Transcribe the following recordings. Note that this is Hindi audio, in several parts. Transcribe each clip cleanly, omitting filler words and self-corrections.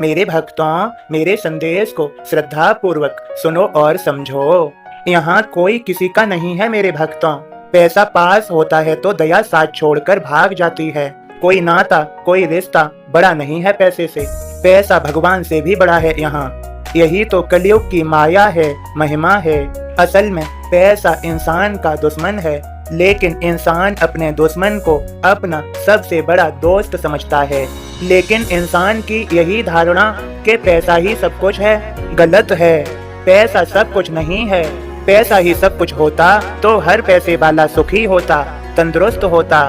मेरे भक्तों, मेरे संदेश को श्रद्धा पूर्वक सुनो और समझो। यहाँ कोई किसी का नहीं है मेरे भक्तों। पैसा पास होता है तो दया साथ छोड़कर भाग जाती है। कोई नाता, कोई रिश्ता बड़ा नहीं है पैसे से। पैसा भगवान से भी बड़ा है यहाँ। यही तो कलयुग की माया है, महिमा है। असल में पैसा इंसान का दुश्मन है, लेकिन इंसान अपने दुश्मन को अपना सबसे बड़ा दोस्त समझता है। लेकिन इंसान की यही धारणा कि पैसा ही सब कुछ है, गलत है। पैसा सब कुछ नहीं है। पैसा ही सब कुछ होता तो हर पैसे वाला सुखी होता, तंदुरुस्त होता,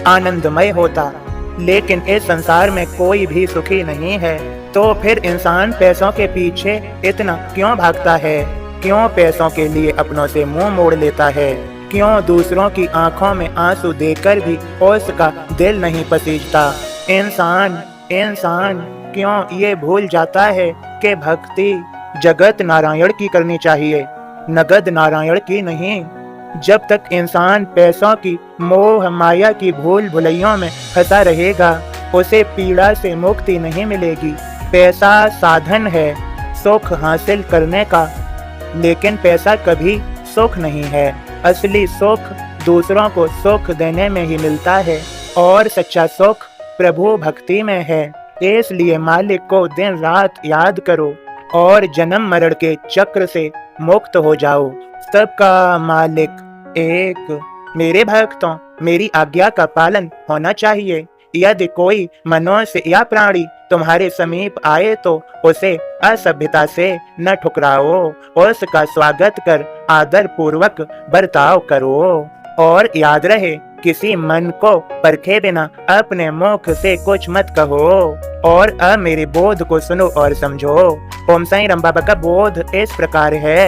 आनंदमय होता। लेकिन इस संसार में कोई भी सुखी नहीं है, तो फिर इंसान पैसों के पीछे इतना क्यों भागता है? क्यों पैसों के लिए अपनों से मुंह मोड़ लेता है? क्यों दूसरों की आंखों में आंसू देकर भी उसका दिल नहीं पसीजता? इंसान क्यों ये भूल जाता है कि भक्ति जगत नारायण की करनी चाहिए, नगद नारायण की नहीं। जब तक इंसान पैसों की मोह माया की भूल भुलैयों में फंसा रहेगा, उसे पीड़ा से मुक्ति नहीं मिलेगी। पैसा साधन है सुख हासिल करने का, लेकिन पैसा कभी सुख नहीं है। असली सुख दूसरों को सुख देने में ही मिलता है, और सच्चा सुख प्रभु भक्ति में है। इसलिए मालिक को दिन रात याद करो और जन्म मरण के चक्र से मुक्त हो जाओ। सबका मालिक एक। मेरे भक्तों, मेरी आज्ञा का पालन होना चाहिए। यदि कोई मनुष्य या प्राणी तुम्हारे समीप आए तो उसे असभ्यता से न ठुकराओ, उसका स्वागत कर आदर पूर्वक बर्ताव करो। और याद रहे, किसी मन को परखे बिना अपने मुख से कुछ मत कहो। और अब मेरे बोध को सुनो और समझो। ओम साईं राम बाबा का बोध इस प्रकार है।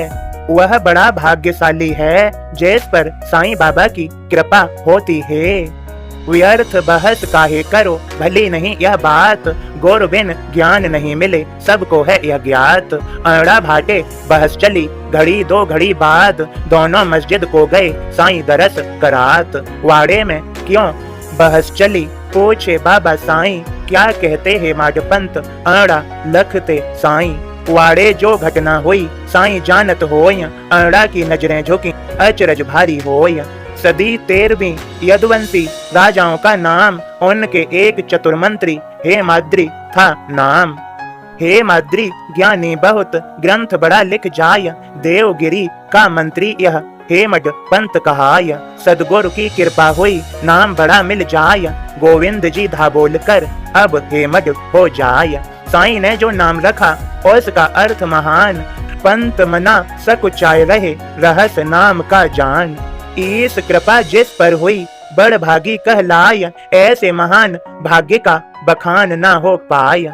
वह बड़ा भाग्यशाली है जिस पर साईं बाबा की कृपा होती है। व्यर्थ बहस काहे करो, भली नहीं यह बात। गुरु बिन ज्ञान नहीं मिले, सबको है यह ज्ञात। अड़ा भाटे बहस चली, घड़ी दो घड़ी बाद। दोनों मस्जिद को गए साईं दरस करात। वाड़े में क्यों बहस चली, पूछे बाबा साईं। क्या कहते हैं माडपंत, अड़ा लखते साईं। वाड़े जो घटना हुई साईं जानत होय। अड़ा की नजरें झुकी, अचरज भारी होय। सदी 13वीं यदुवंशी राजाओं का नाम, उनके एक चतुर्मंत्री हेमाद्रि था नाम। हेमाद्रि ज्ञानी बहुत, ग्रंथ बड़ा लिख जाय। देवगिरी का मंत्री यह हेमड पंत कहाय। सदगुरु की कृपा हुई, नाम बड़ा मिल जाय। गोविंद जी धा बोल कर अब हेमड हो जाय। साईं ने जो नाम रखा उसका अर्थ महान। पंत मना सकुचाए रहे, रहस्य नाम का जान। इस कृपा जिस पर हुई, बड़ भागी कहलाय। ऐसे महान भाग्य का बखान ना हो पाय।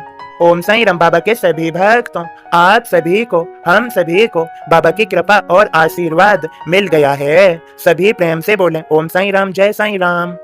ओम साईं राम बाबा के सभी भक्तों, आप सभी को, हम सभी को बाबा की कृपा और आशीर्वाद मिल गया है। सभी प्रेम से बोलें ओम साईं राम, जय साईं राम।